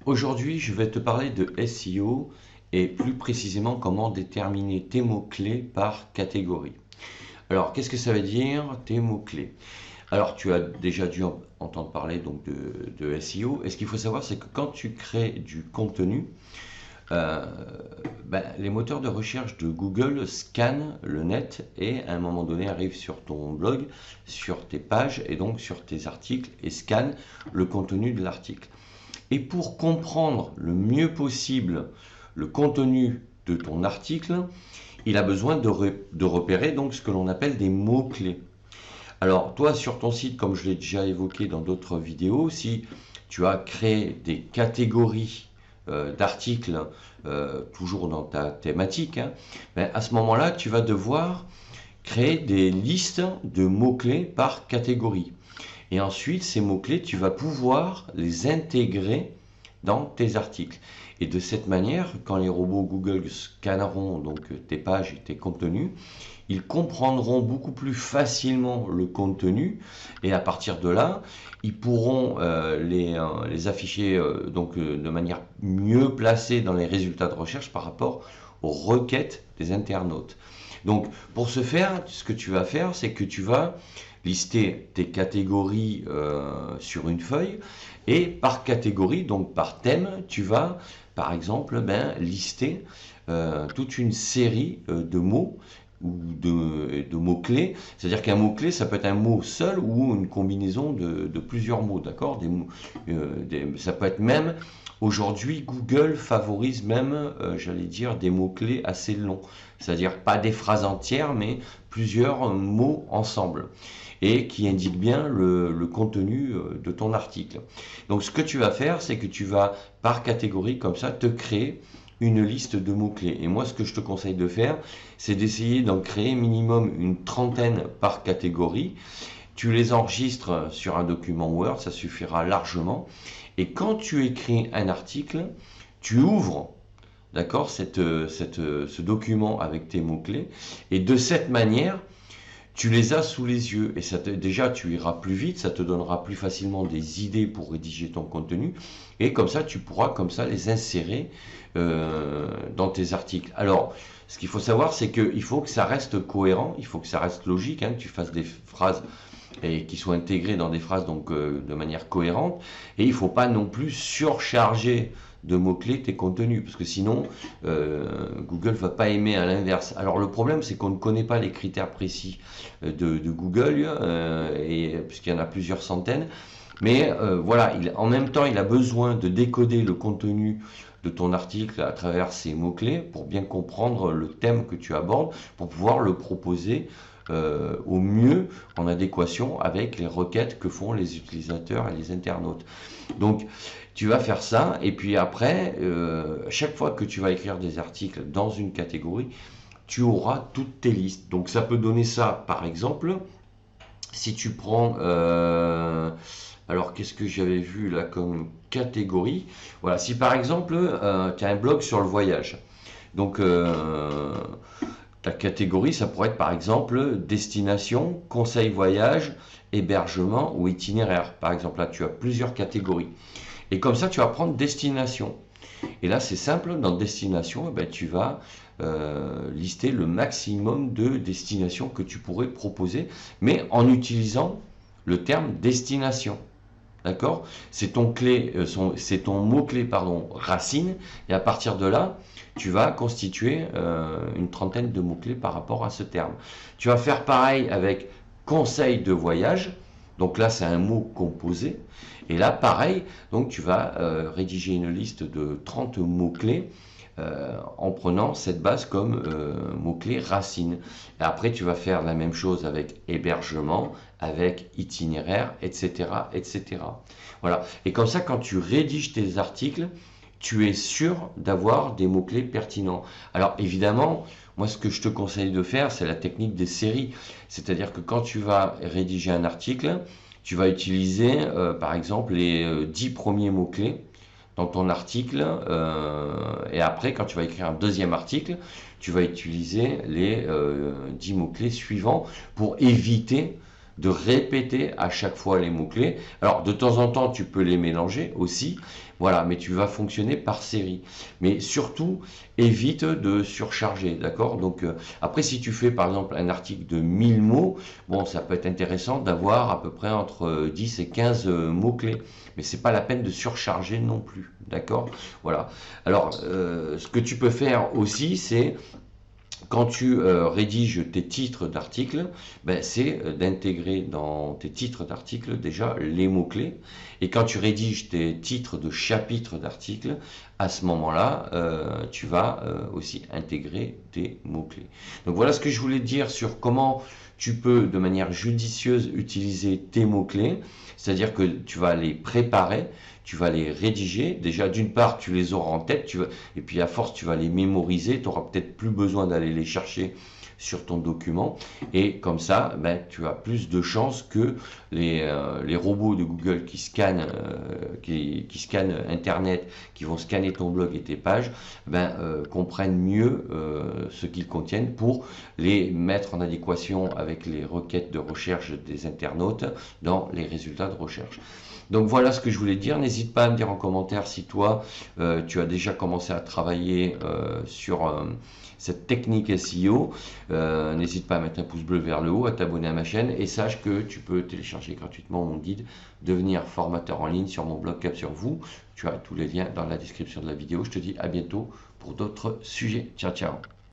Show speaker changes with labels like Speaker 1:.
Speaker 1: Aujourd'hui, je vais te parler de SEO et plus précisément comment déterminer tes mots-clés par catégorie. Alors, qu'est-ce que ça veut dire tes mots-clés? Alors, tu as déjà dû entendre parler donc de SEO. Et ce qu'il faut savoir, c'est que quand tu crées du contenu, euh, les moteurs de recherche de Google scannent le net et à un moment donné arrivent sur ton blog, sur tes pages et donc sur tes articles et scannent le contenu de l'article. Et pour comprendre le mieux possible le contenu de ton article, il a besoin de repérer donc ce que l'on appelle des mots-clés. Alors toi sur ton site, comme je l'ai déjà évoqué dans d'autres vidéos, si tu as créé des catégories d'articles, toujours dans ta thématique, à ce moment-là, tu vas devoir créer des listes de mots-clés par catégorie. Et ensuite, ces mots-clés, tu vas pouvoir les intégrer dans tes articles. Et de cette manière, quand les robots Google scanneront donc tes pages et tes contenus, ils comprendront beaucoup plus facilement le contenu et à partir de là, ils pourront les afficher de manière mieux placée dans les résultats de recherche par rapport aux requêtes des internautes. Donc pour ce faire, ce que tu vas faire, c'est que tu vas lister tes catégories sur une feuille et par catégorie, donc par thème, tu vas par exemple lister toute une série de mots ou de mots-clés. C'est-à-dire qu'un mot-clé, ça peut être un mot seul ou une combinaison de plusieurs mots, d'accord? Ça peut être même, aujourd'hui, Google favorise même, j'allais dire, des mots-clés assez longs. C'est-à-dire pas des phrases entières, mais plusieurs mots ensemble et qui indiquent bien le contenu de ton article. Donc ce que tu vas faire, c'est que tu vas, par catégorie, comme ça, te créer une liste de mots-clés. Et moi, ce que je te conseille de faire, c'est d'essayer d'en créer minimum une trentaine par catégorie. Tu les enregistres sur un document Word, ça suffira largement. Et quand tu écris un article, tu ouvres, d'accord, ce document avec tes mots-clés. Et de cette manière, tu les as sous les yeux et déjà tu iras plus vite, ça te donnera plus facilement des idées pour rédiger ton contenu et comme ça tu pourras comme ça les insérer dans tes articles. Alors ce qu'il faut savoir c'est qu'il faut que ça reste cohérent, il faut que ça reste logique, que tu fasses des phrases et qui soient intégrées dans des phrases donc de manière cohérente et il ne faut pas non plus surcharger de mots-clés tes contenus, parce que sinon Google va pas aimer à l'inverse. Alors le problème c'est qu'on ne connaît pas les critères précis de Google, puisqu'il y en a plusieurs centaines, mais voilà, en même temps il a besoin de décoder le contenu de ton article à travers ces mots-clés pour bien comprendre le thème que tu abordes, pour pouvoir le proposer au mieux en adéquation avec les requêtes que font les utilisateurs et les internautes. Donc tu vas faire ça et puis après, chaque fois que tu vas écrire des articles dans une catégorie, tu auras toutes tes listes. Donc ça peut donner ça par exemple, si tu prends... alors qu'est-ce que j'avais vu là comme catégorie? Voilà, si par exemple tu as un blog sur le voyage, donc ta catégorie, ça pourrait être par exemple destination, conseil voyage, hébergement ou itinéraire. Par exemple, là, tu as plusieurs catégories. Et comme ça, tu vas prendre destination. Et là, c'est simple, dans destination, tu vas lister le maximum de destinations que tu pourrais proposer, mais en utilisant le terme destination. D'accord? C'est ton mot-clé, pardon, racine, et à partir de là, tu vas constituer une trentaine de mots-clés par rapport à ce terme. Tu vas faire pareil avec conseil de voyage, donc là c'est un mot composé, et là pareil, donc tu vas rédiger une liste de 30 mots-clés en prenant cette base comme mot-clé racine. Et après, tu vas faire la même chose avec hébergement, avec itinéraire, etc., etc. Voilà. Et comme ça, quand tu rédiges tes articles, tu es sûr d'avoir des mots-clés pertinents. Alors évidemment, moi ce que je te conseille de faire, c'est la technique des séries. C'est-à-dire que quand tu vas rédiger un article, tu vas utiliser par exemple les 10 premiers mots-clés dans ton article et après quand tu vas écrire un deuxième article, tu vas utiliser les 10 mots-clés suivants pour éviter de répéter à chaque fois les mots-clés. Alors de temps en temps tu peux les mélanger aussi, Voilà, mais tu vas fonctionner par série. Mais surtout, évite de surcharger, d'accord? Donc, après, si tu fais par exemple un article de 1000 mots, bon, ça peut être intéressant d'avoir à peu près entre 10 et 15 mots-clés. Mais c'est pas la peine de surcharger non plus, d'accord? Voilà. Alors, ce que tu peux faire aussi, c'est quand tu rédiges tes titres d'articles, ben, c'est d'intégrer dans tes titres d'articles déjà les mots-clés. Et quand tu rédiges tes titres de chapitres d'articles, à ce moment-là, tu vas aussi intégrer tes mots-clés. Donc voilà ce que je voulais dire sur comment tu peux de manière judicieuse utiliser tes mots-clés. C'est-à-dire que tu vas les préparer, tu vas les rédiger. Déjà, d'une part, tu les auras en tête, et puis à force, tu vas les mémoriser. Tu n'auras peut-être plus besoin d'aller les chercher sur ton document. Et comme ça, ben, tu as plus de chances que les robots de Google qui scannent Internet, qui vont scanner ton blog et tes pages, ben, comprennent mieux ce qu'ils contiennent pour les mettre en adéquation avec les requêtes de recherche des internautes dans les résultats de recherche. Donc voilà ce que je voulais dire. N'hésite pas à me dire en commentaire si toi, tu as déjà commencé à travailler sur cette technique SEO. N'hésite pas à mettre un pouce bleu vers le haut, à t'abonner à ma chaîne et sache que tu peux télécharger gratuitement mon guide Devenir formateur en ligne sur mon blog Cap sur vous. Tu as tous les liens dans la description de la vidéo. Je te dis à bientôt pour d'autres sujets. Ciao, ciao.